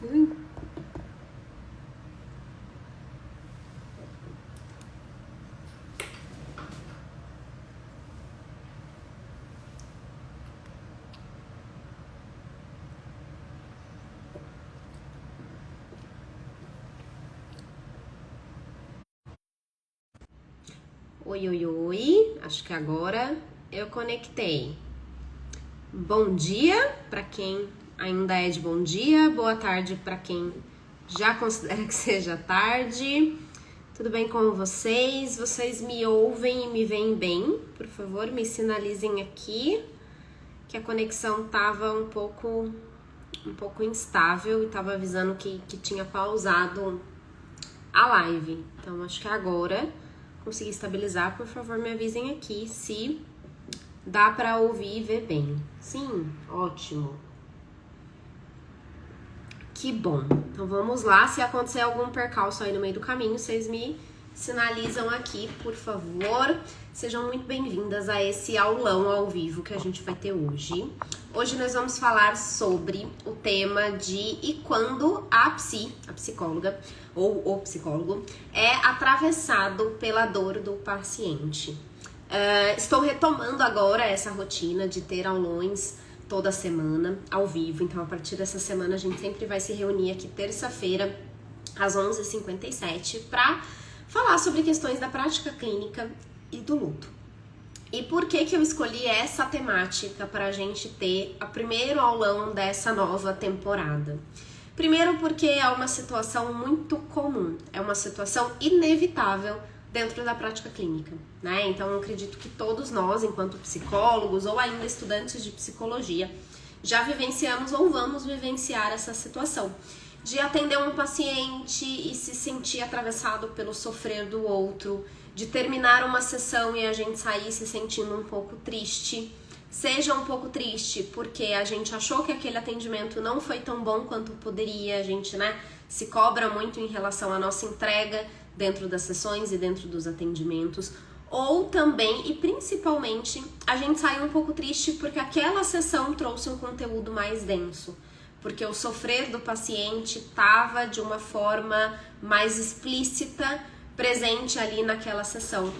Oi, oi, oi, acho que agora eu conectei. Bom dia para quem ainda é de bom dia, boa tarde para quem já considera que seja tarde. Tudo bem com vocês? Vocês me ouvem e me veem bem? Por favor, me sinalizem aqui que a conexão tava um pouco instável e tava avisando que tinha pausado a live. Então acho que agora consegui estabilizar. Por favor, me avisem aqui se dá para ouvir e ver bem. Sim, ótimo. Que bom. Então vamos lá. Se acontecer algum percalço aí no meio do caminho, vocês me sinalizam aqui, por favor. Sejam muito bem-vindas a esse aulão ao vivo que a gente vai ter hoje. Hoje nós vamos falar sobre o tema de e quando a psicóloga ou o psicólogo é atravessado pela dor do paciente. Estou retomando agora essa rotina de ter aulões toda semana ao vivo, então a partir dessa semana a gente sempre vai se reunir aqui terça-feira às 11h57 para falar sobre questões da prática clínica e do luto. E por que eu escolhi essa temática para a gente ter o primeiro aulão dessa nova temporada? Primeiro porque é uma situação muito comum, é uma situação inevitável dentro da prática clínica, né? Então eu acredito que todos nós, enquanto psicólogos ou ainda estudantes de psicologia, já vivenciamos ou vamos vivenciar essa situação de atender um paciente e se sentir atravessado pelo sofrer do outro, de terminar uma sessão e a gente sair se sentindo um pouco triste, seja um pouco triste porque a gente achou que aquele atendimento não foi tão bom quanto poderia, a gente, né, se cobra muito em relação à nossa entrega dentro das sessões e dentro dos atendimentos, ou também e principalmente a gente sai um pouco triste porque aquela sessão trouxe um conteúdo mais denso, porque o sofrer do paciente estava de uma forma mais explícita presente ali naquela sessão.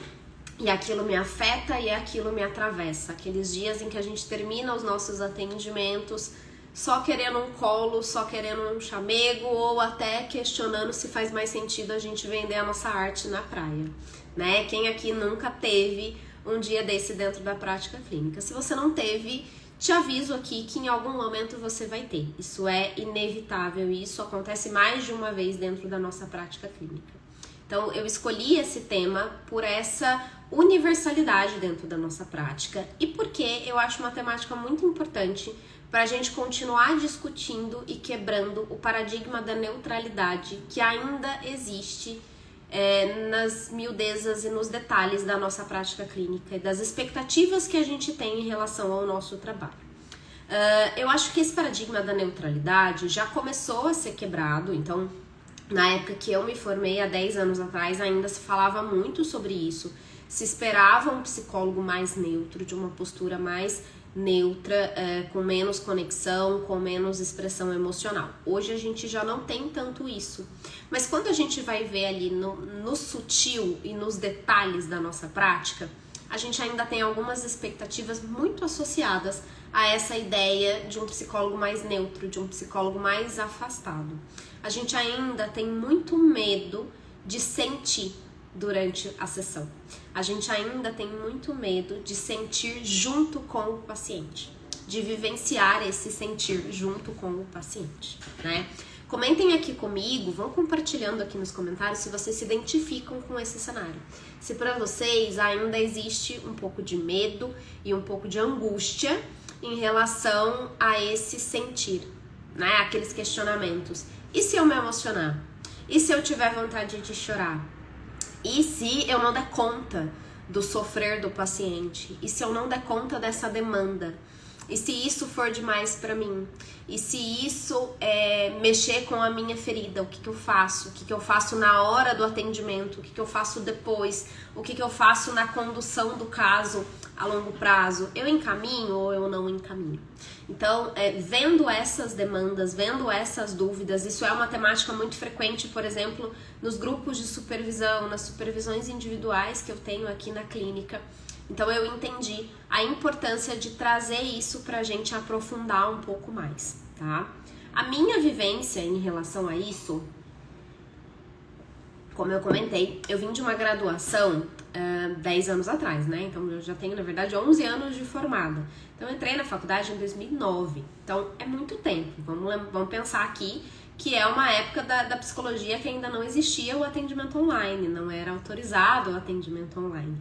E aquilo me afeta e aquilo me atravessa. Aqueles dias em que a gente termina os nossos atendimentos só querendo um colo, só querendo um chamego ou até questionando se faz mais sentido a gente vender a nossa arte na praia, né? Quem aqui nunca teve um dia desse dentro da prática clínica? Se você não teve, te aviso aqui que em algum momento você vai ter. Isso é inevitável e isso acontece mais de uma vez dentro da nossa prática clínica. Então, eu escolhi esse tema por essa universalidade dentro da nossa prática e porque eu acho uma temática muito importante para a gente continuar discutindo e quebrando o paradigma da neutralidade que ainda existe nas miudezas e nos detalhes da nossa prática clínica e das expectativas que a gente tem em relação ao nosso trabalho. Eu acho que esse paradigma da neutralidade já começou a ser quebrado, então na época que eu me formei, há 10 anos atrás, ainda se falava muito sobre isso. Se esperava um psicólogo mais neutro, de uma postura mais neutra, com menos conexão, com menos expressão emocional. Hoje a gente já não tem tanto isso. Mas quando a gente vai ver ali no sutil e nos detalhes da nossa prática, a gente ainda tem algumas expectativas muito associadas a essa ideia de um psicólogo mais neutro, de um psicólogo mais afastado. A gente ainda tem muito medo de sentir durante a sessão. A gente ainda tem muito medo de sentir junto com o paciente, de vivenciar esse sentir junto com o paciente, né? Comentem aqui comigo, vão compartilhando aqui nos comentários se vocês se identificam com esse cenário. Se para vocês ainda existe um pouco de medo e um pouco de angústia em relação a esse sentir, né? Aqueles questionamentos. E se eu me emocionar? E se eu tiver vontade de chorar? E se eu não der conta do sofrer do paciente? E se eu não der conta dessa demanda? E se isso for demais pra mim? E se isso mexer com a minha ferida? O que eu faço? O que eu faço na hora do atendimento? O que eu faço depois? O que eu faço na condução do caso a longo prazo, eu encaminho ou eu não encaminho? Então, vendo essas demandas, vendo essas dúvidas, isso é uma temática muito frequente, por exemplo, nos grupos de supervisão, nas supervisões individuais que eu tenho aqui na clínica. Então, eu entendi a importância de trazer isso pra gente aprofundar um pouco mais, tá? A minha vivência em relação a isso, como eu comentei, eu vim de uma graduação 10 anos atrás, né? Então eu já tenho, na verdade, 11 anos de formada. Então eu entrei na faculdade em 2009. Então é muito tempo. Vamos pensar aqui que é uma época da psicologia que ainda não existia o atendimento online, não era autorizado o atendimento online.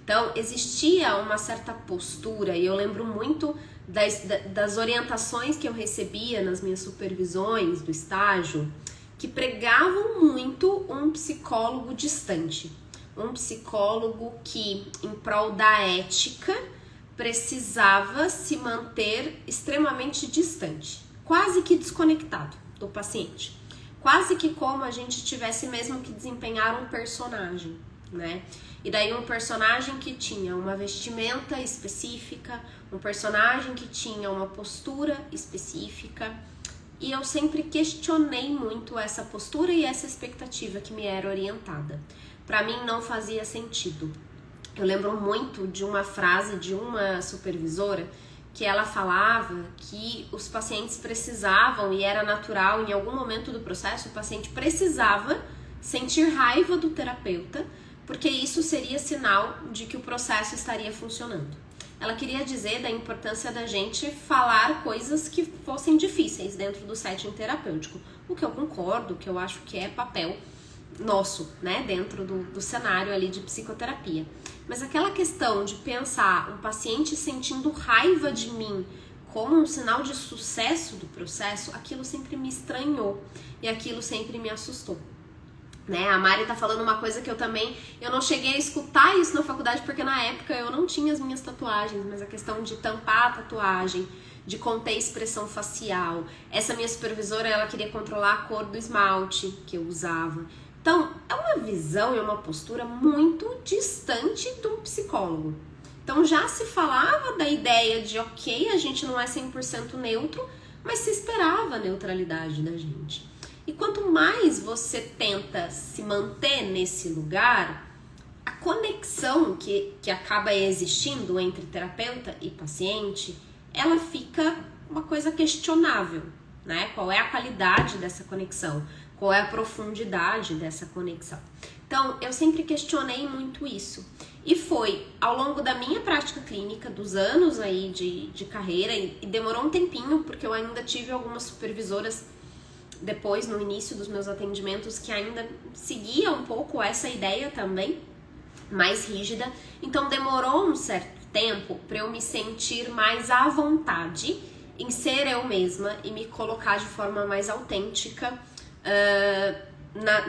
Então existia uma certa postura, e eu lembro muito das orientações que eu recebia nas minhas supervisões do estágio, que pregavam muito um psicólogo distante, um psicólogo que, em prol da ética, precisava se manter extremamente distante, quase que desconectado do paciente, quase que como a gente tivesse mesmo que desempenhar um personagem, né? E daí um personagem que tinha uma vestimenta específica, um personagem que tinha uma postura específica. E eu sempre questionei muito essa postura e essa expectativa que me era orientada. Para mim não fazia sentido. Eu lembro muito de uma frase de uma supervisora que ela falava que os pacientes precisavam, e era natural, em algum momento do processo, o paciente precisava sentir raiva do terapeuta, porque isso seria sinal de que o processo estaria funcionando. Ela queria dizer da importância da gente falar coisas que fossem difíceis dentro do setting terapêutico, o que eu concordo, o que eu acho que é papel nosso, né, dentro do cenário ali de psicoterapia. Mas aquela questão de pensar um paciente sentindo raiva de mim como um sinal de sucesso do processo, aquilo sempre me estranhou e aquilo sempre me assustou. Né? A Mari tá falando uma coisa que eu não cheguei a escutar isso na faculdade, porque na época eu não tinha as minhas tatuagens, mas a questão de tampar a tatuagem, de conter expressão facial. Essa minha supervisora, ela queria controlar a cor do esmalte que eu usava. Então, é uma visão e uma postura muito distante do psicólogo. Então, já se falava da ideia de, ok, a gente não é 100% neutro, mas se esperava a neutralidade da gente. E quanto mais você tenta se manter nesse lugar, a conexão que acaba existindo entre terapeuta e paciente, ela fica uma coisa questionável, né? Qual é a qualidade dessa conexão? Qual é a profundidade dessa conexão? Então, eu sempre questionei muito isso. E foi ao longo da minha prática clínica, dos anos aí de carreira, e demorou um tempinho, porque eu ainda tive algumas supervisoras depois, no início dos meus atendimentos, que ainda seguia um pouco essa ideia também, mais rígida. Então demorou um certo tempo para eu me sentir mais à vontade em ser eu mesma e me colocar de forma mais autêntica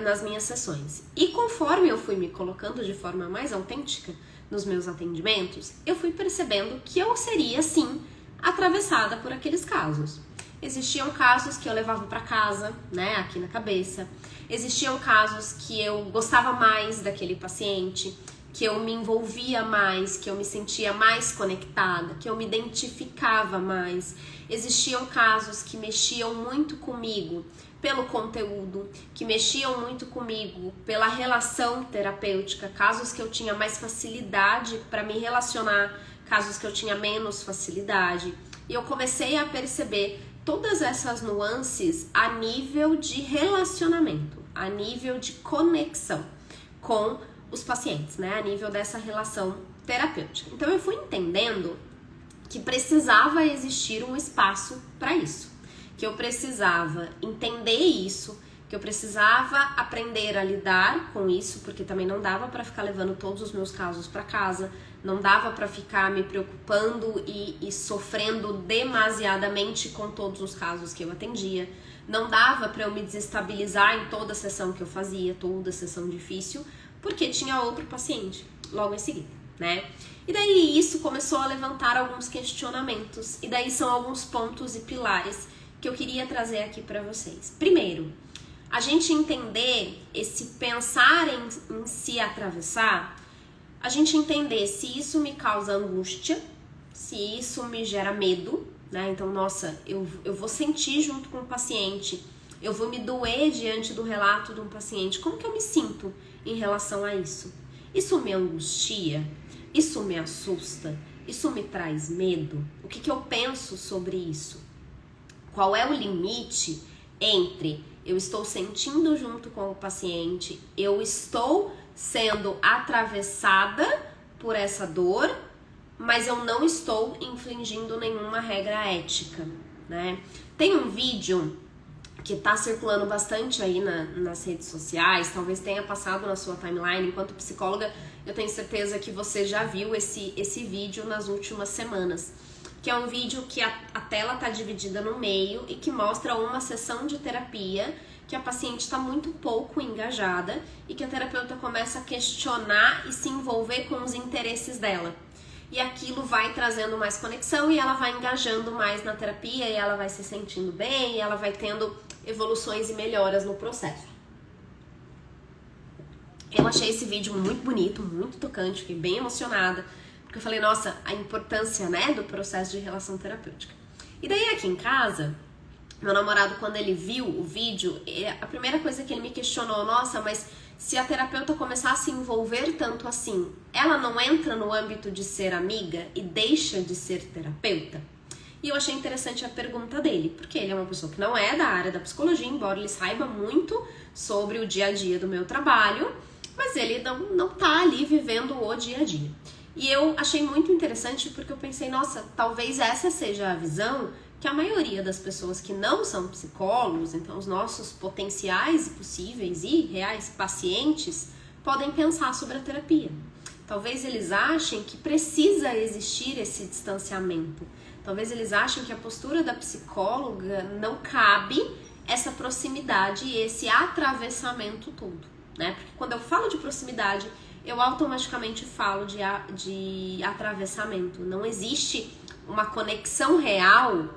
nas minhas sessões. E conforme eu fui me colocando de forma mais autêntica nos meus atendimentos, eu fui percebendo que eu seria, sim, atravessada por aqueles casos. Existiam casos que eu levava para casa, né, aqui na cabeça. Existiam casos que eu gostava mais daquele paciente, que eu me envolvia mais, que eu me sentia mais conectada, que eu me identificava mais. Existiam casos que mexiam muito comigo pelo conteúdo, que mexiam muito comigo pela relação terapêutica, casos que eu tinha mais facilidade para me relacionar, casos que eu tinha menos facilidade. E eu comecei a perceber todas essas nuances a nível de relacionamento, a nível de conexão com os pacientes, né? A nível dessa relação terapêutica. Então eu fui entendendo que precisava existir um espaço para isso, que eu precisava entender isso, que eu precisava aprender a lidar com isso, porque também não dava para ficar levando todos os meus casos para casa, não dava para ficar me preocupando e sofrendo demasiadamente com todos os casos que eu atendia, não dava para eu me desestabilizar em toda a sessão que eu fazia, toda a sessão difícil, porque tinha outro paciente logo em seguida, né? E daí isso começou a levantar alguns questionamentos, e daí são alguns pontos e pilares que eu queria trazer aqui para vocês. Primeiro, a gente entender esse pensar em se atravessar a gente entender se isso me causa angústia, se isso me gera medo, né? Então, nossa, eu vou sentir junto com o paciente, eu vou me doer diante do relato de um paciente. Como que eu me sinto em relação a isso? Isso me angustia? Isso me assusta? Isso me traz medo? O que eu penso sobre isso? Qual é o limite entre eu estou sentindo junto com o paciente, eu estou sendo atravessada por essa dor, mas eu não estou infringindo nenhuma regra ética, né? Tem um vídeo que tá circulando bastante aí nas redes sociais, talvez tenha passado na sua timeline. Enquanto psicóloga, eu tenho certeza que você já viu esse vídeo nas últimas semanas, que é um vídeo que a tela tá dividida no meio e que mostra uma sessão de terapia que a paciente está muito pouco engajada e que a terapeuta começa a questionar e se envolver com os interesses dela. E aquilo vai trazendo mais conexão e ela vai engajando mais na terapia e ela vai se sentindo bem e ela vai tendo evoluções e melhoras no processo. Eu achei esse vídeo muito bonito, muito tocante, fiquei bem emocionada, porque eu falei, nossa, a importância, né, do processo de relação terapêutica. E daí aqui em casa, meu namorado, quando ele viu o vídeo, a primeira coisa que ele me questionou, nossa, mas se a terapeuta começar a se envolver tanto assim, ela não entra no âmbito de ser amiga e deixa de ser terapeuta? E eu achei interessante a pergunta dele, porque ele é uma pessoa que não é da área da psicologia, embora ele saiba muito sobre o dia a dia do meu trabalho, mas ele não tá ali vivendo o dia a dia. E eu achei muito interessante porque eu pensei, nossa, talvez essa seja a visão que a maioria das pessoas que não são psicólogos, então os nossos potenciais e possíveis e reais pacientes, podem pensar sobre a terapia. Talvez eles achem que precisa existir esse distanciamento. Talvez eles achem que a postura da psicóloga não cabe essa proximidade e esse atravessamento todo, né? Porque quando eu falo de proximidade, eu automaticamente falo de atravessamento. Não existe uma conexão real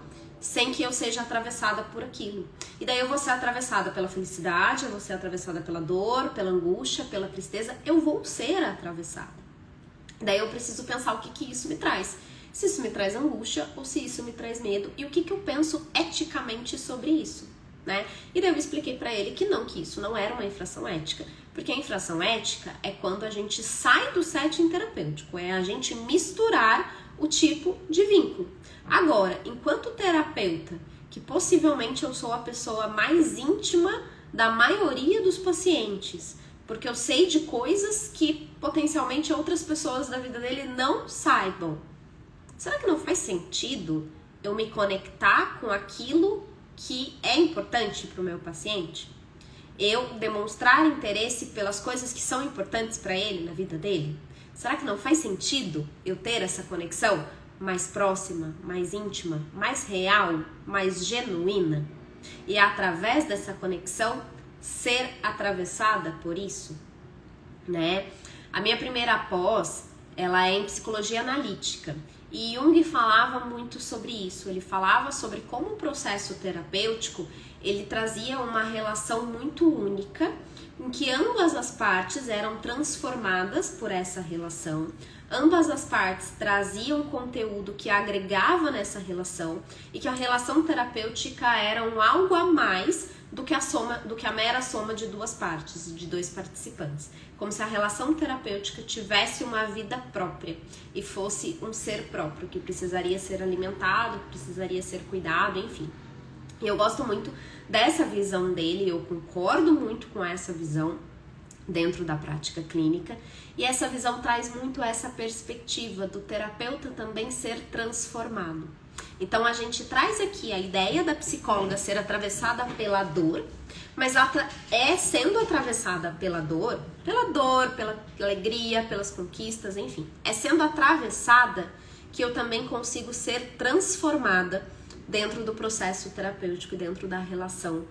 sem que eu seja atravessada por aquilo. E daí eu vou ser atravessada pela felicidade, eu vou ser atravessada pela dor, pela angústia, pela tristeza, eu vou ser atravessada. Daí eu preciso pensar o que isso me traz. Se isso me traz angústia ou se isso me traz medo e o que eu penso eticamente sobre isso, né? E daí eu expliquei pra ele que isso não era uma infração ética, porque a infração ética é quando a gente sai do setting terapêutico, é a gente misturar o tipo de vínculo. Agora, enquanto terapeuta, que possivelmente eu sou a pessoa mais íntima da maioria dos pacientes, porque eu sei de coisas que potencialmente outras pessoas da vida dele não saibam. Será que não faz sentido eu me conectar com aquilo que é importante para o meu paciente? Eu demonstrar interesse pelas coisas que são importantes para ele na vida dele? Será que não faz sentido eu ter essa conexão mais próxima, mais íntima, mais real, mais genuína? E através dessa conexão ser atravessada por isso, né? A minha primeira pós, ela é em psicologia analítica. E Jung falava muito sobre isso. Ele falava sobre como o processo terapêutico, ele trazia uma relação muito única, em que ambas as partes eram transformadas por essa relação. Ambas as partes traziam conteúdo que agregava nessa relação e que a relação terapêutica era algo a mais do que a mera soma de duas partes, de dois participantes. Como se a relação terapêutica tivesse uma vida própria e fosse um ser próprio, que precisaria ser alimentado, precisaria ser cuidado, enfim. E eu gosto muito dessa visão dele, eu concordo muito com essa visão dentro da prática clínica, e essa visão traz muito essa perspectiva do terapeuta também ser transformado. Então a gente traz aqui a ideia da psicóloga ser atravessada pela dor, mas ela é sendo atravessada pela dor, pela alegria, pelas conquistas, enfim. É sendo atravessada que eu também consigo ser transformada dentro do processo terapêutico e dentro da relação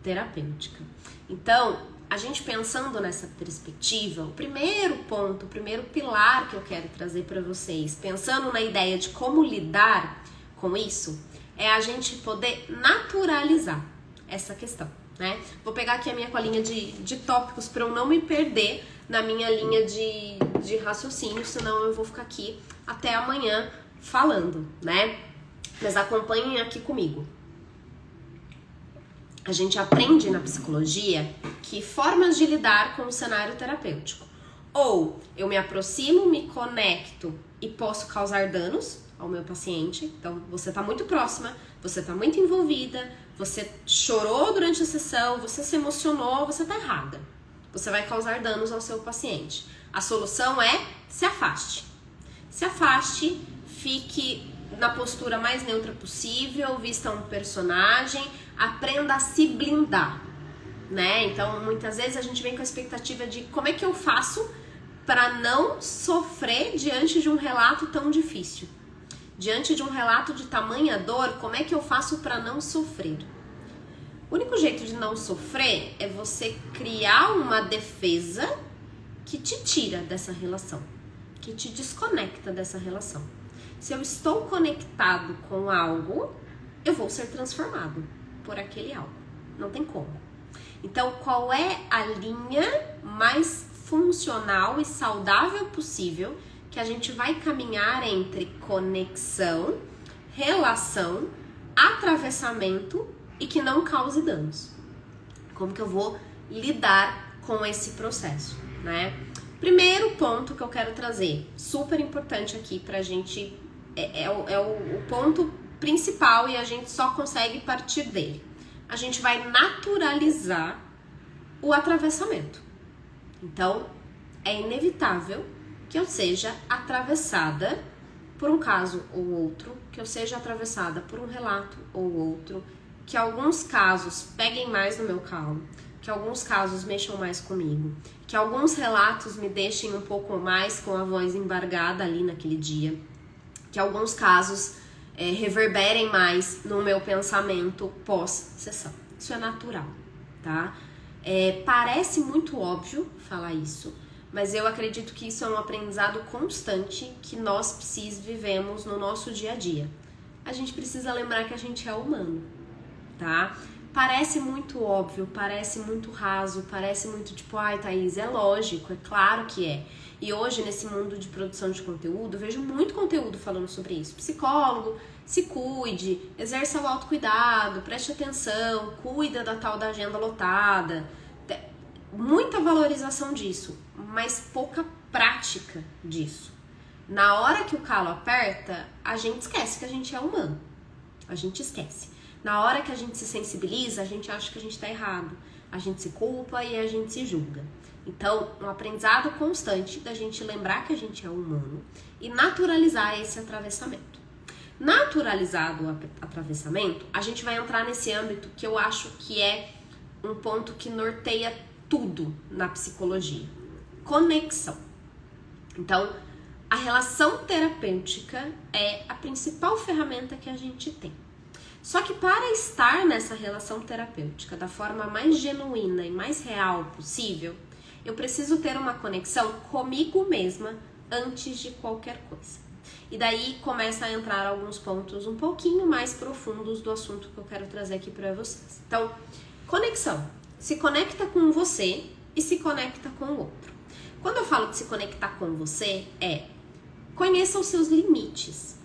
terapêutica. Então, a gente pensando nessa perspectiva, o primeiro ponto, o primeiro pilar que eu quero trazer para vocês, pensando na ideia de como lidar com isso, é a gente poder naturalizar essa questão, né? Vou pegar aqui a minha colinha de tópicos para eu não me perder na minha linha de raciocínio, senão eu vou ficar aqui até amanhã falando, né? Mas acompanhem aqui comigo. A gente aprende na psicologia que formas de lidar com o cenário terapêutico. Ou eu me aproximo, me conecto e posso causar danos ao meu paciente. Então, você está muito próxima, você está muito envolvida, você chorou durante a sessão, você se emocionou, você está errada. Você vai causar danos ao seu paciente. A solução é se afaste. Se afaste, fique na postura mais neutra possível, vista um personagem, aprenda a se blindar, né? Então, muitas vezes a gente vem com a expectativa de como é que eu faço para não sofrer diante de um relato tão difícil. Diante de um relato de tamanha dor, como é que eu faço para não sofrer? O único jeito de não sofrer é você criar uma defesa que te tira dessa relação, que te desconecta dessa relação. Se eu estou conectado com algo, eu vou ser transformado por aquele algo. Não tem como. Então, qual é a linha mais funcional e saudável possível que a gente vai caminhar entre conexão, relação, atravessamento e que não cause danos? Como que eu vou lidar com esse processo, né? Primeiro ponto que eu quero trazer, super importante aqui pra gente, é o ponto principal e a gente só consegue partir dele. A gente vai naturalizar o atravessamento. Então, é inevitável que eu seja atravessada por um caso ou outro, que eu seja atravessada por um relato ou outro, que alguns casos peguem mais no meu calo, que alguns casos mexam mais comigo, que alguns relatos me deixem um pouco mais com a voz embargada ali naquele dia, que alguns casos reverberem mais no meu pensamento pós-sessão. Isso é natural, tá? Parece muito óbvio falar isso, mas eu acredito que isso é um aprendizado constante que nós psis vivemos no nosso dia a dia. A gente precisa lembrar que a gente é humano, tá? Parece muito óbvio, parece muito raso, parece muito tipo, ai, Thaís, é lógico, é claro que é. E hoje, nesse mundo de produção de conteúdo, eu vejo muito conteúdo falando sobre isso. Psicólogo, se cuide, exerça o autocuidado, preste atenção, cuida da tal da agenda lotada. Muita valorização disso, mas pouca prática disso. Na hora que o calo aperta, a gente esquece que a gente é humano. A gente esquece. Na hora que a gente se sensibiliza, a gente acha que a gente tá errado. A gente se culpa e a gente se julga. Então, um aprendizado constante da gente lembrar que a gente é humano e naturalizar esse atravessamento. Naturalizado o atravessamento, a gente vai entrar nesse âmbito que eu acho que é um ponto que norteia tudo na psicologia. Conexão. Então, a relação terapêutica é a principal ferramenta que a gente tem. Só que para estar nessa relação terapêutica da forma mais genuína e mais real possível, eu preciso ter uma conexão comigo mesma antes de qualquer coisa. E daí começa a entrar alguns pontos um pouquinho mais profundos do assunto que eu quero trazer aqui para vocês. Então, conexão. Se conecta com você e se conecta com o outro. Quando eu falo de se conectar com você, conheça os seus limites.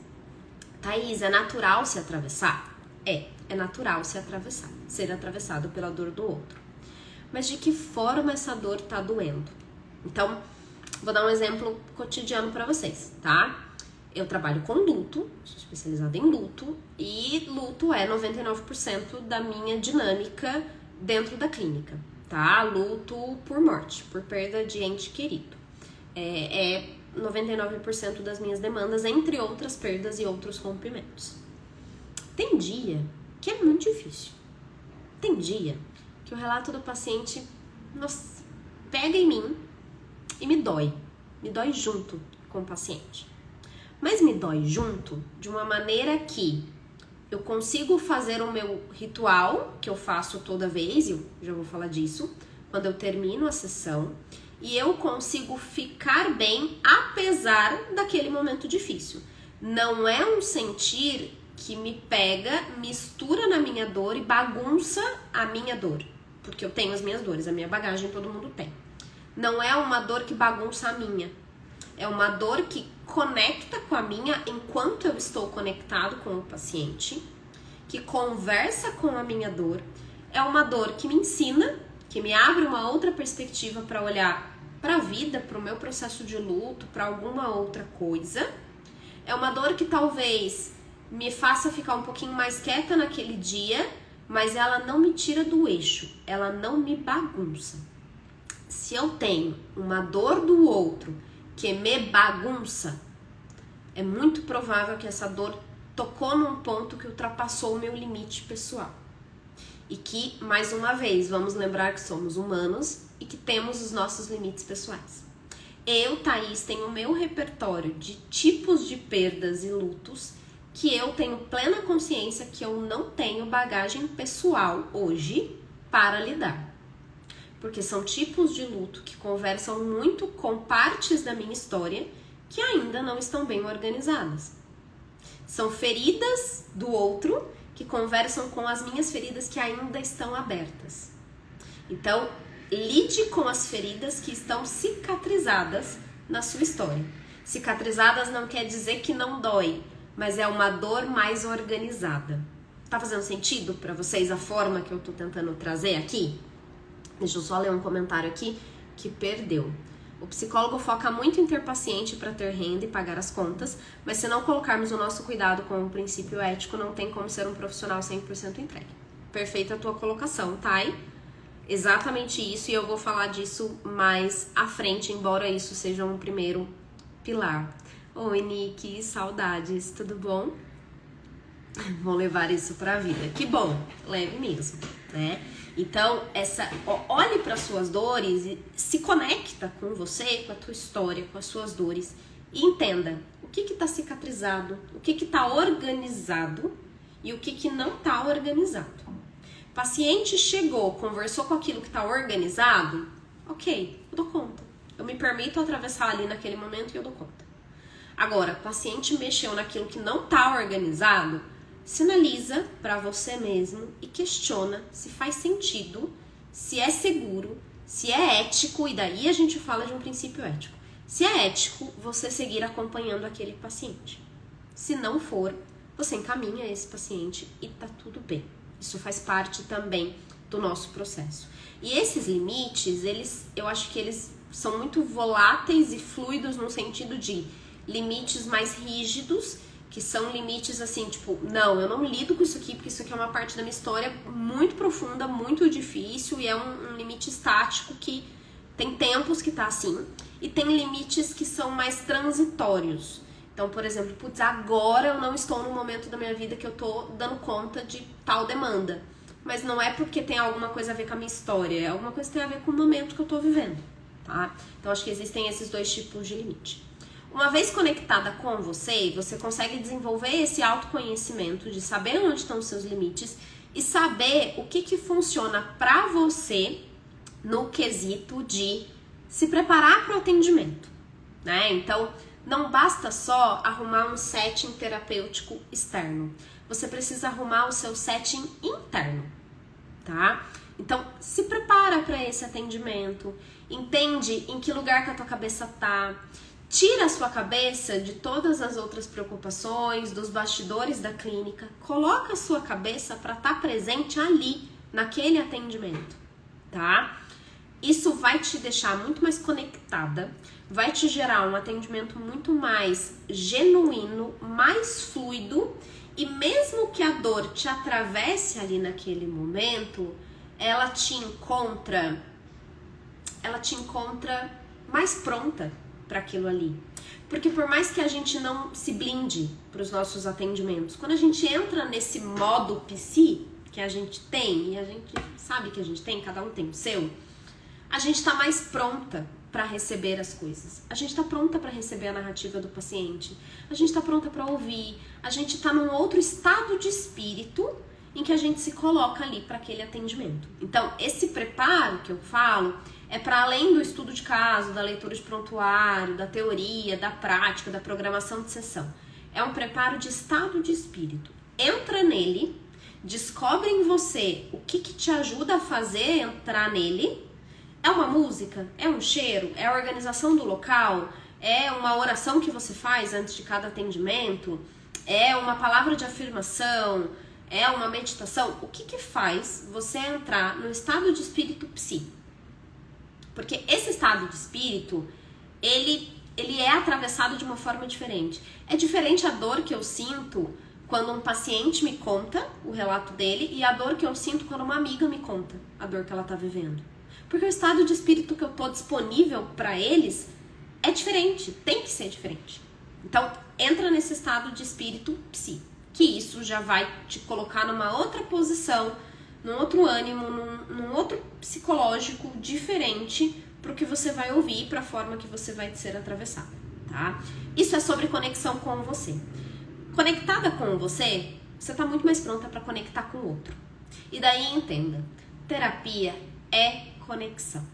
Thaís, é natural se atravessar? É natural se atravessar, ser atravessado pela dor do outro. Mas de que forma essa dor tá doendo? Então, vou dar um exemplo cotidiano para vocês, tá? Eu trabalho com luto, sou especializada em luto, e luto é 99% da minha dinâmica dentro da clínica, tá? Luto por morte, por perda de ente querido. É 99% das minhas demandas, entre outras perdas e outros rompimentos. Tem dia que é muito difícil. Tem dia que o relato do paciente, nossa, pega em mim e me dói. Me dói junto com o paciente. Mas me dói junto de uma maneira que eu consigo fazer o meu ritual, que eu faço toda vez, e eu já vou falar disso, quando eu termino a sessão, e eu consigo ficar bem apesar daquele momento difícil. Não é um sentir que me pega, mistura na minha dor e bagunça a minha dor. Porque eu tenho as minhas dores, a minha bagagem todo mundo tem. Não é uma dor que bagunça a minha. É uma dor que conecta com a minha enquanto eu estou conectado com o paciente, que conversa com a minha dor. É uma dor que me ensina, que me abre uma outra perspectiva para olhar para a vida, para o meu processo de luto, para alguma outra coisa. É uma dor que talvez me faça ficar um pouquinho mais quieta naquele dia, mas ela não me tira do eixo, ela não me bagunça. Se eu tenho uma dor do outro que me bagunça, é muito provável que essa dor tocou num ponto que ultrapassou o meu limite pessoal. E que, mais uma vez, vamos lembrar que somos humanos e que temos os nossos limites pessoais. Eu, Thaís, tenho o meu repertório de tipos de perdas e lutos que eu tenho plena consciência que eu não tenho bagagem pessoal hoje para lidar. Porque são tipos de luto que conversam muito com partes da minha história que ainda não estão bem organizadas. São feridas do outro que conversam com as minhas feridas que ainda estão abertas. Então, lide com as feridas que estão cicatrizadas na sua história. Cicatrizadas não quer dizer que não dói, mas é uma dor mais organizada. Tá fazendo sentido para vocês a forma que eu tô tentando trazer aqui? Deixa eu só ler um comentário aqui que perdeu. O psicólogo foca muito em ter paciente para ter renda e pagar as contas, mas se não colocarmos o nosso cuidado com o princípio ético, não tem como ser um profissional 100% entregue. Perfeita a tua colocação, Thay. Exatamente isso, e eu vou falar disso mais à frente, embora isso seja um primeiro pilar. Oi, Nick, saudades, tudo bom? Vou levar isso pra vida. Que bom, leve mesmo, né? Então, olhe para suas dores e se conecta com você, com a tua história, com as suas dores e entenda o que está cicatrizado, o que está organizado e o que não está organizado. Paciente chegou, conversou com aquilo que está organizado, ok, eu dou conta. Eu me permito atravessar ali naquele momento e eu dou conta. Agora, paciente mexeu naquilo que não está organizado, sinaliza para você mesmo e questiona se faz sentido, se é seguro, se é ético, e daí a gente fala de um princípio ético. Se é ético, você seguir acompanhando aquele paciente. Se não for, você encaminha esse paciente e tá tudo bem. Isso faz parte também do nosso processo. E esses limites, eu acho que eles são muito voláteis e fluidos no sentido de limites mais rígidos, que são limites assim, tipo, não, eu não lido com isso aqui, porque isso aqui é uma parte da minha história muito profunda, muito difícil, e é um limite estático que tem tempos que tá assim, e tem limites que são mais transitórios. Então, por exemplo, putz, agora eu não estou no momento da minha vida que eu tô dando conta de tal demanda. Mas não é porque tem alguma coisa a ver com a minha história, é alguma coisa que tem a ver com o momento que eu tô vivendo, tá? Então, acho que existem esses dois tipos de limite. Uma vez conectada com você, você consegue desenvolver esse autoconhecimento de saber onde estão os seus limites e saber o que funciona pra você no quesito de se preparar para o atendimento, né? Então, não basta só arrumar um setting terapêutico externo. Você precisa arrumar o seu setting interno, tá? Então, se prepara para esse atendimento, entende em que lugar que a tua cabeça tá, tira a sua cabeça de todas as outras preocupações, dos bastidores da clínica, coloca a sua cabeça para estar presente ali, naquele atendimento, tá? Isso vai te deixar muito mais conectada, vai te gerar um atendimento muito mais genuíno, mais fluido, e mesmo que a dor te atravesse ali naquele momento, ela te encontra mais pronta para aquilo ali. Porque por mais que a gente não se blinde para os nossos atendimentos, quando a gente entra nesse modo psi que a gente tem, e a gente sabe que a gente tem, cada um tem o seu, a gente tá mais pronta para receber as coisas. A gente tá pronta para receber a narrativa do paciente. A gente tá pronta para ouvir. A gente tá num outro estado de espírito em que a gente se coloca ali para aquele atendimento. Então, esse preparo que eu falo é para além do estudo de caso, da leitura de prontuário, da teoria, da prática, da programação de sessão. É um preparo de estado de espírito. Entra nele, descobre em você o que te ajuda a fazer entrar nele. É uma música? É um cheiro? É a organização do local? É uma oração que você faz antes de cada atendimento? É uma palavra de afirmação? É uma meditação? O que faz você entrar no estado de espírito psi? Porque esse estado de espírito, ele é atravessado de uma forma diferente. É diferente a dor que eu sinto quando um paciente me conta o relato dele e a dor que eu sinto quando uma amiga me conta a dor que ela tá vivendo. Porque o estado de espírito que eu tô disponível para eles é diferente, tem que ser diferente. Então, entra nesse estado de espírito psi, que isso já vai te colocar numa outra posição, num outro ânimo, num outro psicológico diferente pro que você vai ouvir, pra forma que você vai ser atravessada, tá? Isso é sobre conexão com você. Conectada com você, você tá muito mais pronta para conectar com o outro. E daí entenda, terapia é conexão.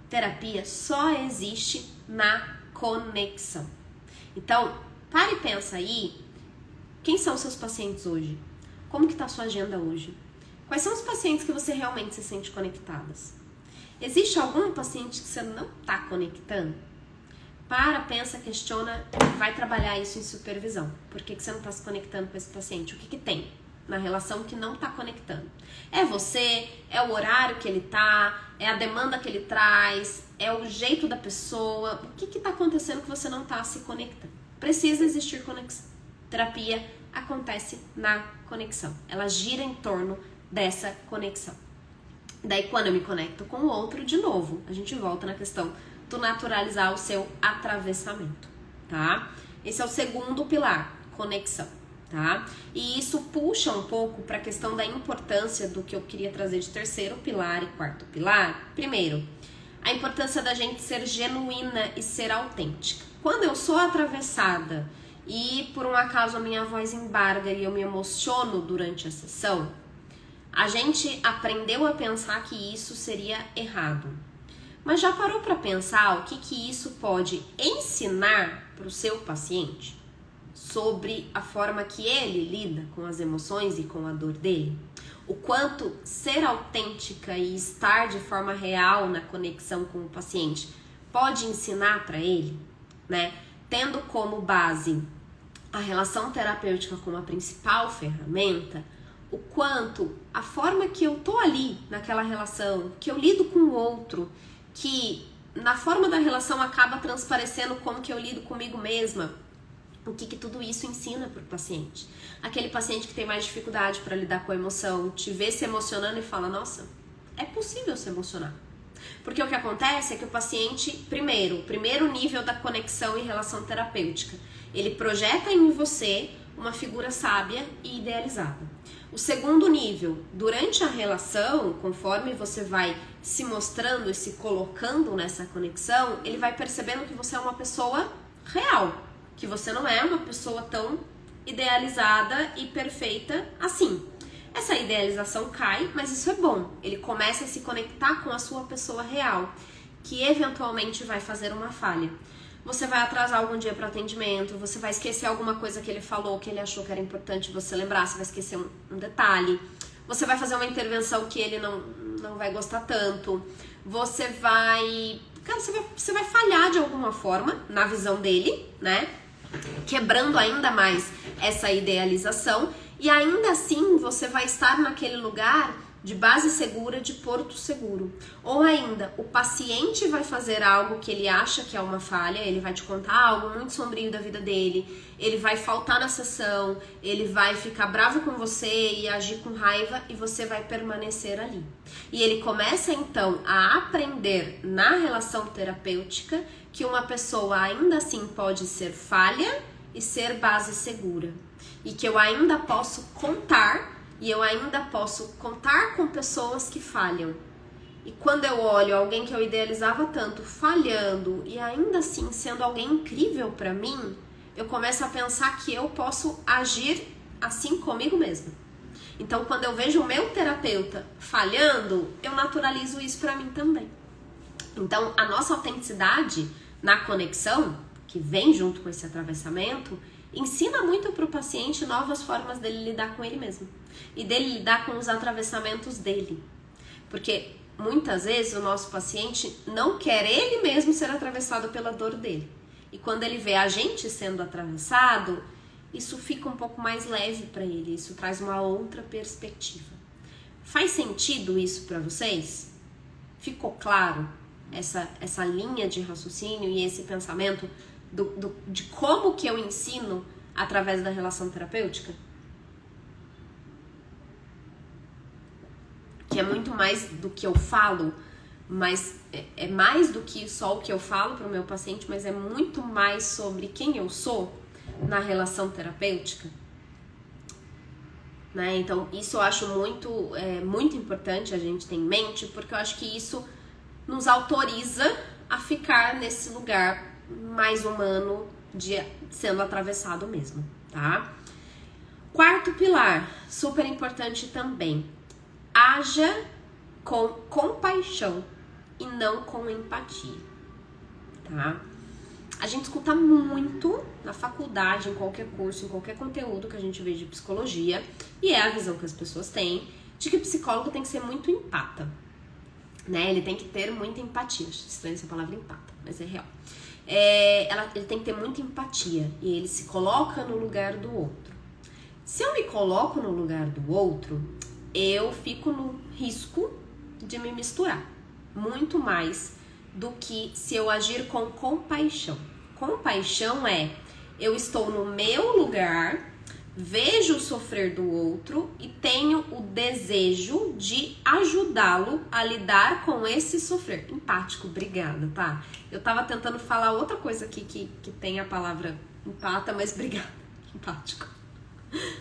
Terapia só existe na conexão. Então, pare e pensa aí, quem são seus pacientes hoje? Como que tá a sua agenda hoje? Quais são os pacientes que você realmente se sente conectadas? Existe algum paciente que você não tá conectando? Para, pensa, questiona e vai trabalhar isso em supervisão. Por que você não tá se conectando com esse paciente? O que tem na relação que não tá conectando? É você? É o horário que ele tá? É a demanda que ele traz? É o jeito da pessoa? O que tá acontecendo que você não tá se conectando? Precisa existir conexão. Terapia acontece na conexão. Ela gira em torno dessa conexão. Daí, quando eu me conecto com o outro, de novo, a gente volta na questão do naturalizar o seu atravessamento, tá? Esse é o segundo pilar, conexão, tá? E isso puxa um pouco para a questão da importância do que eu queria trazer de terceiro pilar e quarto pilar. Primeiro, a importância da gente ser genuína e ser autêntica. Quando eu sou atravessada e por um acaso a minha voz embarga e eu me emociono durante a sessão, a gente aprendeu a pensar que isso seria errado. Mas já parou para pensar o que isso pode ensinar para o seu paciente sobre a forma que ele lida com as emoções e com a dor dele? O quanto ser autêntica e estar de forma real na conexão com o paciente pode ensinar para ele, né? Tendo como base a relação terapêutica como a principal ferramenta, o quanto a forma que eu tô ali naquela relação, que eu lido com o outro, que na forma da relação acaba transparecendo como que eu lido comigo mesma, o que tudo isso ensina para o paciente. Aquele paciente que tem mais dificuldade para lidar com a emoção, te vê se emocionando e fala, nossa, é possível se emocionar. Porque o que acontece é que o paciente, o primeiro nível da conexão e relação terapêutica, ele projeta em você uma figura sábia e idealizada. O segundo nível, durante a relação, conforme você vai se mostrando e se colocando nessa conexão, ele vai percebendo que você é uma pessoa real, que você não é uma pessoa tão idealizada e perfeita assim. Essa idealização cai, mas isso é bom. Ele começa a se conectar com a sua pessoa real, que eventualmente vai fazer uma falha. Você vai atrasar algum dia para atendimento, você vai esquecer alguma coisa que ele falou, que ele achou que era importante você lembrar, você vai esquecer um detalhe, você vai fazer uma intervenção que ele não vai gostar tanto, você vai falhar de alguma forma na visão dele, né? Quebrando ainda mais essa idealização e ainda assim você vai estar naquele lugar de base segura, de porto seguro. Ou ainda, o paciente vai fazer algo que ele acha que é uma falha, ele vai te contar algo muito sombrio da vida dele, ele vai faltar na sessão, ele vai ficar bravo com você e agir com raiva e você vai permanecer ali. E ele começa então a aprender na relação terapêutica que uma pessoa ainda assim pode ser falha e ser base segura. E que eu ainda posso contar e eu ainda posso contar com pessoas que falham. E quando eu olho alguém que eu idealizava tanto falhando e ainda assim sendo alguém incrível pra mim, eu começo a pensar que eu posso agir assim comigo mesma. Então, quando eu vejo o meu terapeuta falhando, eu naturalizo isso pra mim também. Então, a nossa autenticidade na conexão, que vem junto com esse atravessamento, ensina muito para o paciente novas formas dele lidar com ele mesmo e dele lidar com os atravessamentos dele, porque muitas vezes o nosso paciente não quer ele mesmo ser atravessado pela dor dele, E quando ele vê a gente sendo atravessado, isso fica um pouco mais leve para ele, isso traz uma outra perspectiva. Faz sentido isso para vocês? Ficou claro essa linha de raciocínio e esse pensamento de como que eu ensino através da relação terapêutica? Que é muito mais do que eu falo, mas é mais do que só o que eu falo para o meu paciente, mas é muito mais sobre quem eu sou na relação terapêutica, né? Então isso eu acho muito importante a gente ter em mente, porque eu acho que isso nos autoriza a ficar nesse lugar mais humano de sendo atravessado mesmo, tá? Quarto pilar, super importante também. Haja com compaixão e não com empatia, tá? A gente escuta muito na faculdade, em qualquer curso, em qualquer conteúdo que a gente vê de psicologia, e é a visão que as pessoas têm, de que o psicólogo tem que ser muito empata, né? Ele tem que ter muita empatia. Acho estranho essa palavra empata, mas é real. Ele tem que ter muita empatia e ele se coloca no lugar do outro. Se eu me coloco no lugar do outro, eu fico no risco de me misturar muito mais do que se eu agir com compaixão. Compaixão eu estou no meu lugar, vejo o sofrer do outro e tenho o desejo de ajudá-lo a lidar com esse sofrer. Empático, obrigada, tá? Eu tava tentando falar outra coisa aqui que tem a palavra empata, mas obrigada, empático.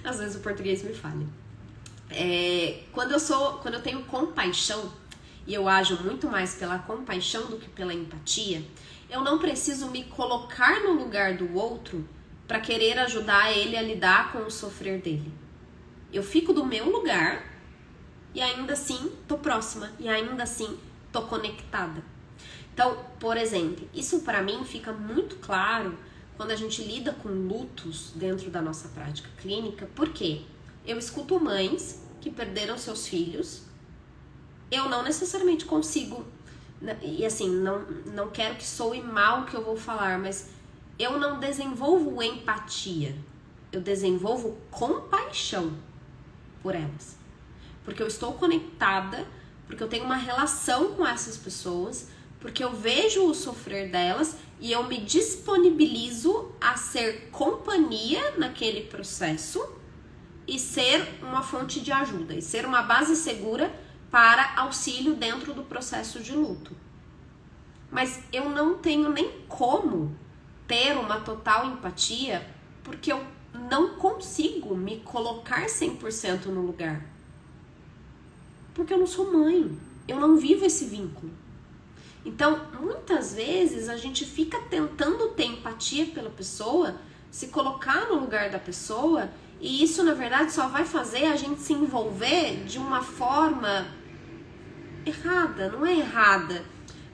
Às vezes o português me falha. Quando eu tenho compaixão, e eu ajo muito mais pela compaixão do que pela empatia, eu não preciso me colocar no lugar do outro para querer ajudar ele a lidar com o sofrer dele. Eu fico do meu lugar e ainda assim tô próxima, e ainda assim tô conectada. Então, por exemplo, isso para mim fica muito claro quando a gente lida com lutos dentro da nossa prática clínica, porque eu escuto mães que perderam seus filhos, eu não necessariamente consigo, e assim, não quero que soe mal o que eu vou falar, mas eu não desenvolvo empatia, eu desenvolvo compaixão por elas. Porque eu estou conectada, porque eu tenho uma relação com essas pessoas, porque eu vejo o sofrer delas e eu me disponibilizo a ser companhia naquele processo e ser uma fonte de ajuda, e ser uma base segura para auxílio dentro do processo de luto. Mas eu não tenho nem como ter uma total empatia, porque eu não consigo me colocar 100% no lugar. Porque eu não sou mãe, eu não vivo esse vínculo. Então, muitas vezes a gente fica tentando ter empatia pela pessoa, se colocar no lugar da pessoa, e isso, na verdade, só vai fazer a gente se envolver de uma forma errada, não é errada,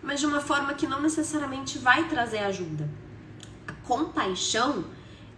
mas de uma forma que não necessariamente vai trazer ajuda. A compaixão,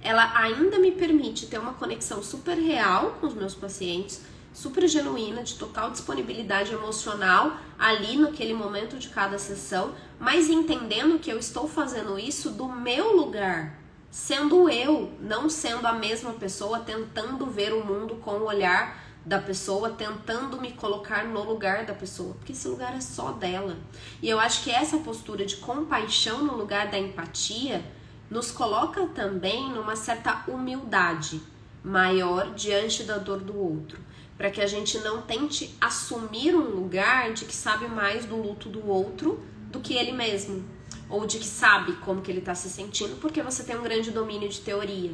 ela ainda me permite ter uma conexão super real com os meus pacientes, super genuína, de total disponibilidade emocional ali naquele momento de cada sessão, mas entendendo que eu estou fazendo isso do meu lugar, sendo eu, não sendo a mesma pessoa, tentando ver o mundo com o olhar da pessoa, tentando me colocar no lugar da pessoa, porque esse lugar é só dela. E eu acho que essa postura de compaixão no lugar da empatia nos coloca também numa certa humildade maior diante da dor do outro, para que a gente não tente assumir um lugar de que sabe mais do luto do outro do que ele mesmo, ou de que sabe como que ele está se sentindo, porque você tem um grande domínio de teoria,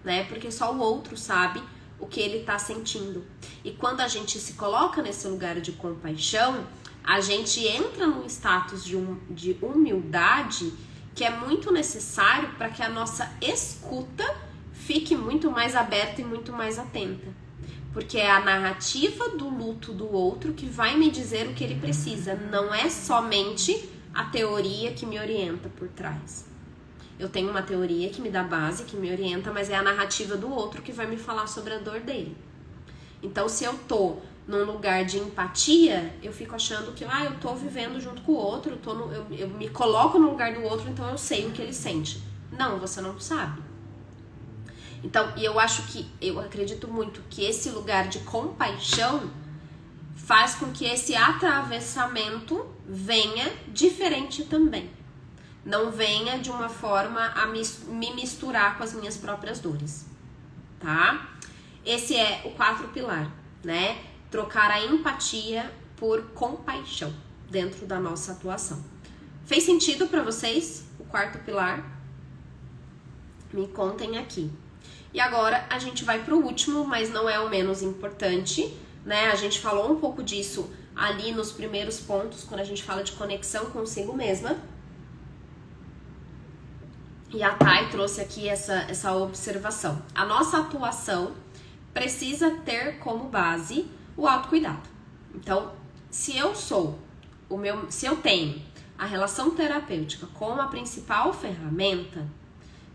né? Porque só o outro sabe o que ele está sentindo. E quando a gente se coloca nesse lugar de compaixão, a gente entra num status de humildade que é muito necessário para que a nossa escuta fique muito mais aberta e muito mais atenta. Porque é a narrativa do luto do outro que vai me dizer o que ele precisa, não é somente a teoria que me orienta por trás. Eu tenho uma teoria que me dá base, que me orienta, mas é a narrativa do outro que vai me falar sobre a dor dele. Então, se eu tô num lugar de empatia, eu fico achando que eu tô vivendo junto com o outro, eu me coloco no lugar do outro, então eu sei o que ele sente. Não, você não sabe. Então, e eu acredito muito que esse lugar de compaixão faz com que esse atravessamento venha diferente também. Não venha de uma forma a me misturar com as minhas próprias dores, tá? Esse é o 4 pilar, né? Trocar a empatia por compaixão dentro da nossa atuação. Fez sentido para vocês o 4 pilar? Me contem aqui. E agora a gente vai pro último, mas não é o menos importante, né? A gente falou um pouco disso ali nos primeiros pontos, quando a gente fala de conexão consigo mesma. E a Thay trouxe aqui essa observação. A nossa atuação precisa ter como base o autocuidado. Então, se eu tenho a relação terapêutica como a principal ferramenta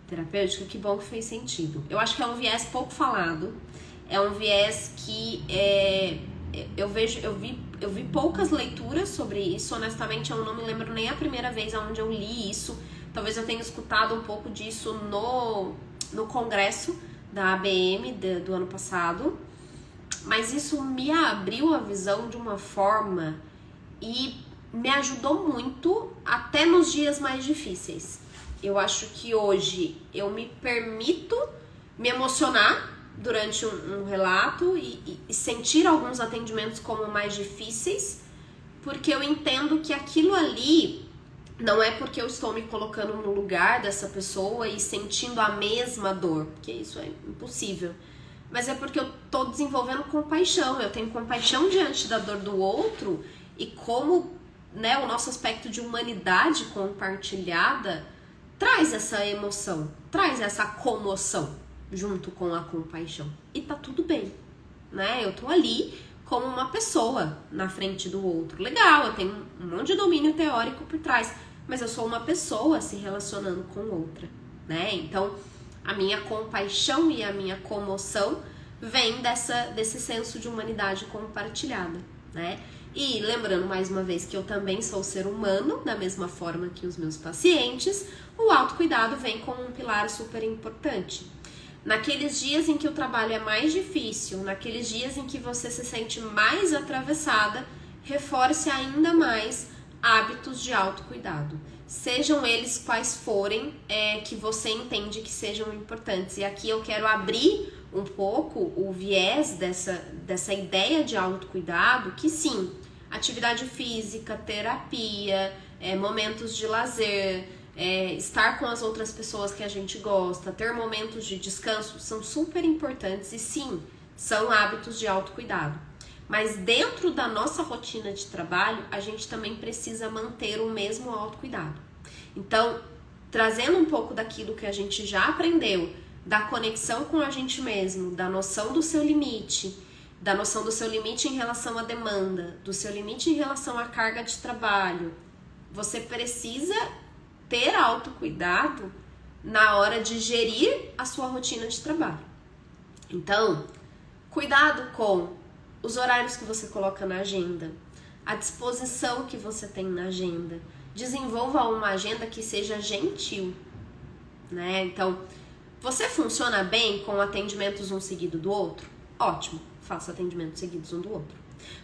terapêutica, que bom que fez sentido. Eu acho que é um viés pouco falado, é um viés que eu vi poucas leituras sobre isso, honestamente eu não me lembro nem a primeira vez onde eu li isso. Talvez eu tenha escutado um pouco disso no congresso da ABM do ano passado, mas isso me abriu a visão de uma forma e me ajudou muito até nos dias mais difíceis. Eu acho que hoje eu me permito me emocionar durante um relato e sentir alguns atendimentos como mais difíceis, porque eu entendo que aquilo ali não é porque eu estou me colocando no lugar dessa pessoa e sentindo a mesma dor, porque isso é impossível. Mas é porque eu tô desenvolvendo compaixão, eu tenho compaixão diante da dor do outro e como, né, o nosso aspecto de humanidade compartilhada traz essa emoção, traz essa comoção junto com a compaixão. E tá tudo bem, né? Eu tô ali como uma pessoa na frente do outro. Legal, eu tenho um monte de domínio teórico por trás, mas eu sou uma pessoa se relacionando com outra, né? Então, a minha compaixão e a minha comoção vem desse senso de humanidade compartilhada, né? E lembrando mais uma vez que eu também sou ser humano, da mesma forma que os meus pacientes, o autocuidado vem como um pilar super importante. Naqueles dias em que o trabalho é mais difícil, naqueles dias em que você se sente mais atravessada, reforce ainda mais hábitos de autocuidado. Sejam eles quais forem que você entende que sejam importantes. E aqui eu quero abrir um pouco o viés dessa ideia de autocuidado, que sim, atividade física, terapia, momentos de lazer, estar com as outras pessoas que a gente gosta, ter momentos de descanso são super importantes e sim, são hábitos de autocuidado. Mas dentro da nossa rotina de trabalho, a gente também precisa manter o mesmo autocuidado. Então, trazendo um pouco daquilo que a gente já aprendeu, da conexão com a gente mesmo, da noção do seu limite, da noção do seu limite em relação à demanda, do seu limite em relação à carga de trabalho, você precisa ter autocuidado na hora de gerir a sua rotina de trabalho. Então, cuidado com os horários que você coloca na agenda, a disposição que você tem na agenda. Desenvolva uma agenda que seja gentil, né? Então, você funciona bem com atendimentos um seguido do outro? Ótimo, faça atendimentos seguidos um do outro.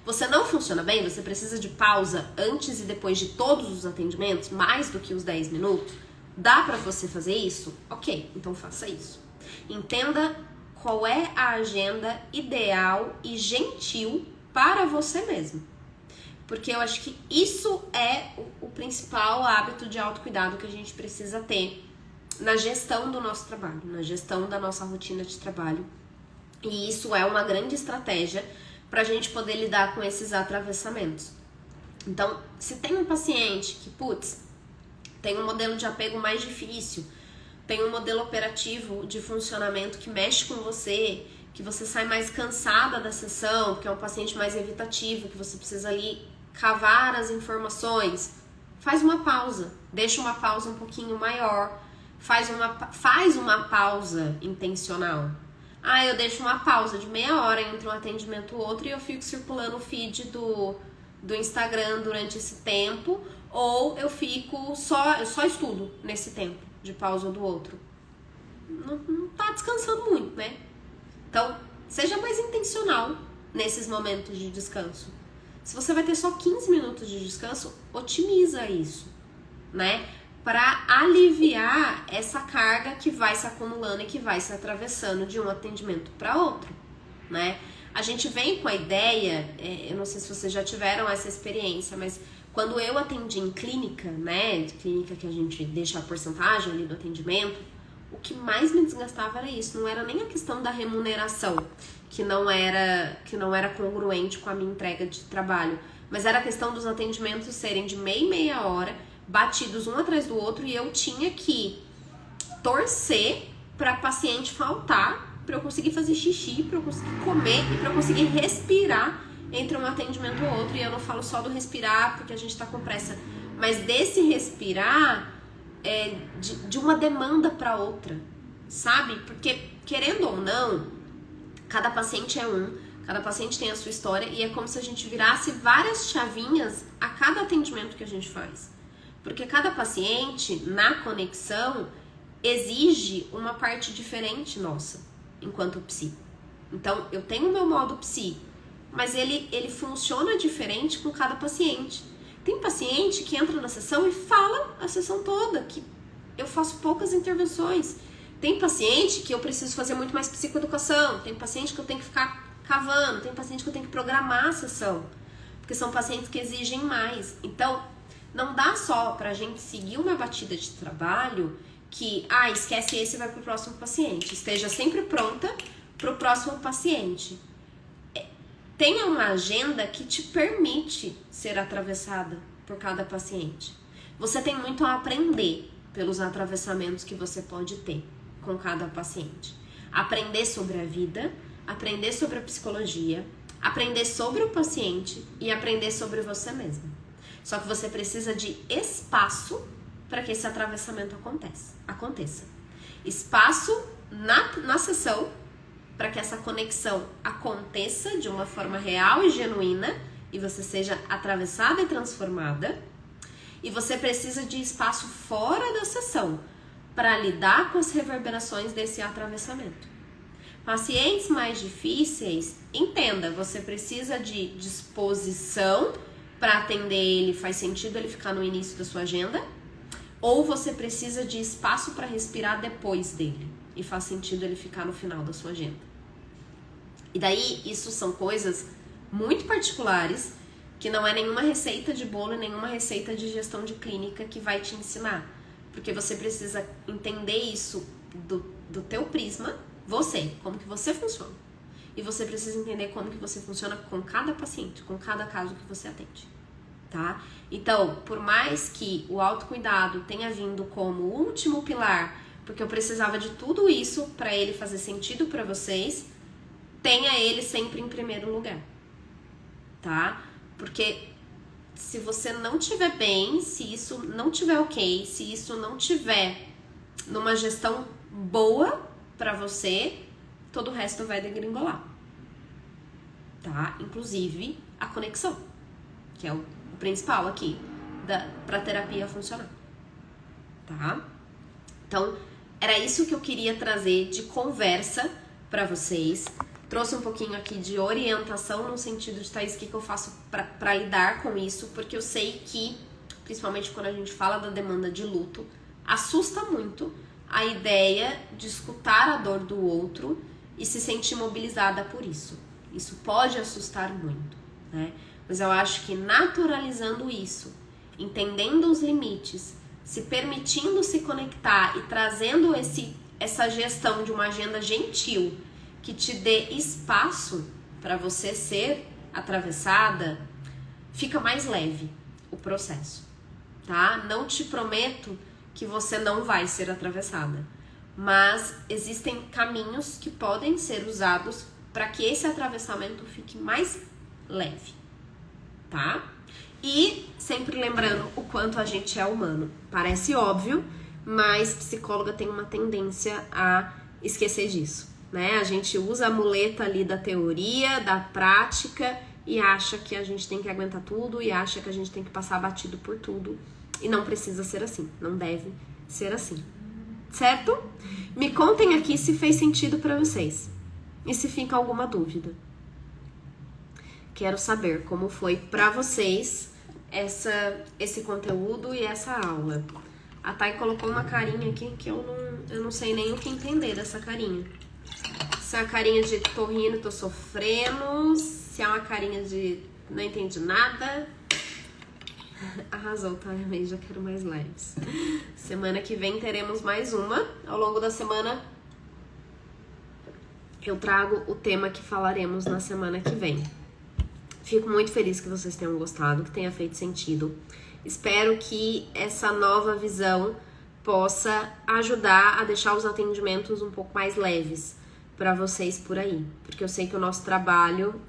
Você não funciona bem? Você precisa de pausa antes e depois de todos os atendimentos, mais do que os 10 minutos? Dá pra você fazer isso? Ok, então faça isso. Entenda qual é a agenda ideal e gentil para você mesmo. Porque eu acho que isso é o principal hábito de autocuidado que a gente precisa ter na gestão do nosso trabalho, na gestão da nossa rotina de trabalho. E isso é uma grande estratégia para a gente poder lidar com esses atravessamentos. Então, se tem um paciente que, tem um modelo de apego mais difícil, tem um modelo operativo de funcionamento que mexe com você, que você sai mais cansada da sessão, que é um paciente mais evitativo, que você precisa ali cavar as informações, faz uma pausa, deixa uma pausa um pouquinho maior, faz uma pausa intencional. Eu deixo uma pausa de meia hora entre um atendimento e outro e eu fico circulando o feed do Instagram durante esse tempo, ou eu só estudo nesse tempo. de pausa do outro, não tá descansando muito, né? Então, seja mais intencional nesses momentos de descanso. Se você vai ter só 15 minutos de descanso, otimiza isso, né? Para aliviar essa carga que vai se acumulando e que vai se atravessando de um atendimento para outro, né? A gente vem com a ideia, eu não sei se vocês já tiveram essa experiência, mas quando eu atendi em clínica, né, clínica que a gente deixa a porcentagem ali do atendimento, o que mais me desgastava era isso, não era nem a questão da remuneração, que não era congruente com a minha entrega de trabalho, mas era a questão dos atendimentos serem de meia e meia hora, batidos um atrás do outro, e eu tinha que torcer para paciente faltar, para eu conseguir fazer xixi, para eu conseguir comer e para eu conseguir respirar entre um atendimento ou outro. E eu não falo só do respirar porque a gente tá com pressa, mas desse respirar de uma demanda para outra, sabe? Porque, querendo ou não, cada paciente é cada paciente tem a sua história, e é como se a gente virasse várias chavinhas a cada atendimento que a gente faz. Porque cada paciente, na conexão, exige uma parte diferente nossa, enquanto psi. Então, eu tenho o meu modo psi, mas ele funciona diferente com cada paciente. Tem paciente que entra na sessão e fala a sessão toda, que eu faço poucas intervenções. Tem paciente que eu preciso fazer muito mais psicoeducação, tem paciente que eu tenho que ficar cavando, tem paciente que eu tenho que programar a sessão, porque são pacientes que exigem mais. Então, não dá só pra gente seguir uma batida de trabalho que, esquece esse e vai pro próximo paciente. Esteja sempre pronta pro próximo paciente. Tenha uma agenda que te permite ser atravessada por cada paciente. Você tem muito a aprender pelos atravessamentos que você pode ter com cada paciente. Aprender sobre a vida, aprender sobre a psicologia, aprender sobre o paciente e aprender sobre você mesmo. Só que você precisa de espaço para que esse atravessamento aconteça. Espaço na sessão para que essa conexão aconteça de uma forma real e genuína e você seja atravessada e transformada. E você precisa de espaço fora da sessão para lidar com as reverberações desse atravessamento. Pacientes mais difíceis, entenda, você precisa de disposição para atender ele, faz sentido ele ficar no início da sua agenda, ou você precisa de espaço para respirar depois dele e faz sentido ele ficar no final da sua agenda. E daí, isso são coisas muito particulares, que não é nenhuma receita de bolo, nenhuma receita de gestão de clínica que vai te ensinar, porque você precisa entender isso do teu prisma, como que você funciona, e você precisa entender como que você funciona com cada paciente, com cada caso que você atende, tá? Então, por mais que o autocuidado tenha vindo como último pilar, porque eu precisava de tudo isso para ele fazer sentido para vocês, tenha ele sempre em primeiro lugar, tá? Porque se você não estiver bem, se isso não estiver ok, se isso não estiver numa gestão boa pra você, todo o resto vai degringolar, tá? Inclusive a conexão, que é o principal aqui pra terapia funcionar, tá? Então, era isso que eu queria trazer de conversa pra vocês. Trouxe um pouquinho aqui de orientação no sentido de, Thaís, o que eu faço pra lidar com isso, porque eu sei que, principalmente quando a gente fala da demanda de luto, assusta muito a ideia de escutar a dor do outro e se sentir mobilizada por isso. Isso pode assustar muito, né? Mas eu acho que naturalizando isso, entendendo os limites, se permitindo se conectar e trazendo essa gestão de uma agenda gentil que te dê espaço para você ser atravessada, fica mais leve o processo, tá? Não te prometo que você não vai ser atravessada, mas existem caminhos que podem ser usados para que esse atravessamento fique mais leve, tá? E sempre lembrando o quanto a gente é humano. Parece óbvio, mas psicóloga tem uma tendência a esquecer disso, né? A gente usa a muleta ali da teoria, da prática e acha que a gente tem que aguentar tudo e acha que a gente tem que passar batido por tudo. E não precisa ser assim, não deve ser assim, certo? Me contem aqui se fez sentido pra vocês e se fica alguma dúvida. Quero saber como foi pra vocês esse conteúdo e essa aula. A Thay colocou uma carinha aqui que eu não sei nem o que entender dessa carinha. Se é uma carinha de tô rindo, tô sofrendo, se é uma carinha de não entendi nada. Arrasou, tá? Eu já quero mais lives. Semana que vem teremos mais uma. Ao longo da semana eu trago o tema que falaremos na semana que vem. Fico muito feliz que vocês tenham gostado, que tenha feito sentido. Espero que essa nova visão possa ajudar a deixar os atendimentos um pouco mais leves para vocês por aí. Porque eu sei que o nosso trabalho...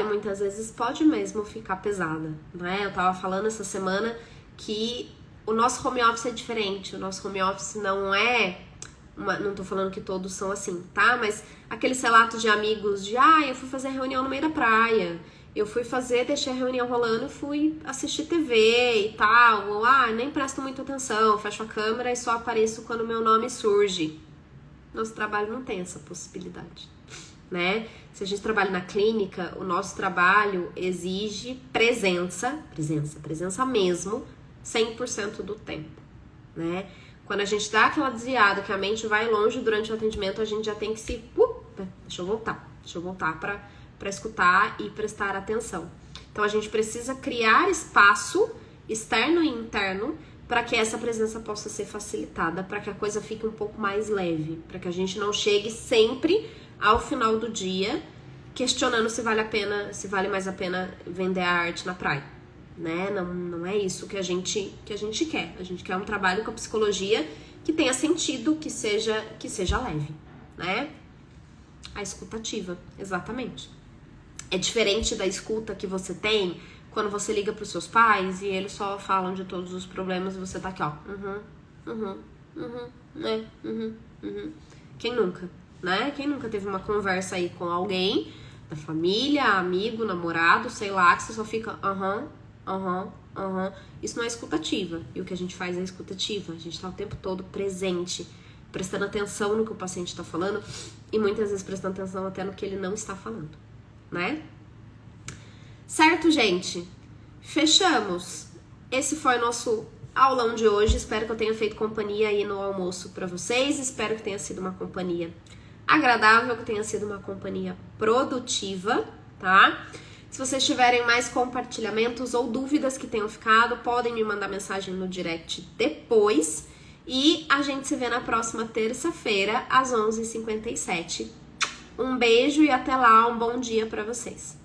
muitas vezes pode mesmo ficar pesada, não é? Eu tava falando essa semana que o nosso home office é diferente. O nosso home office não é... não tô falando que todos são assim, tá? Mas aqueles relatos de amigos de eu fui fazer reunião no meio da praia, eu fui deixei a reunião rolando, fui assistir TV e tal, ou nem presto muita atenção, fecho a câmera e só apareço quando meu nome surge. Nosso trabalho não tem essa possibilidade, né? Se a gente trabalha na clínica, o nosso trabalho exige presença mesmo, 100% do tempo, né? Quando a gente dá aquela desviada, que a mente vai longe durante o atendimento, a gente já tem que deixa eu voltar para escutar e prestar atenção. Então a gente precisa criar espaço externo e interno para que essa presença possa ser facilitada, para que a coisa fique um pouco mais leve, para que a gente não chegue sempre ao final do dia questionando se vale mais a pena vender a arte na praia, né? Não é isso que a gente quer. A gente quer um trabalho com a psicologia que tenha sentido, que seja leve, né? A escutativa, exatamente. É diferente da escuta que você tem quando você liga pros seus pais e eles só falam de todos os problemas e você tá aqui, ó. Quem nunca, né? Quem nunca teve uma conversa aí com alguém, da família, amigo, namorado, sei lá, que você só fica Isso não é escutativa. E o que a gente faz é escutativa. A gente tá o tempo todo presente, prestando atenção no que o paciente tá falando e muitas vezes prestando atenção até no que ele não está falando, né? Certo, gente? Fechamos. Esse foi o nosso aulão de hoje. Espero que eu tenha feito companhia aí no almoço pra vocês. Espero que tenha sido uma companhia agradável, que tenha sido uma companhia produtiva, tá? Se vocês tiverem mais compartilhamentos ou dúvidas que tenham ficado, podem me mandar mensagem no direct depois. E a gente se vê na próxima terça-feira, às 11h57. Um beijo e até lá, um bom dia pra vocês.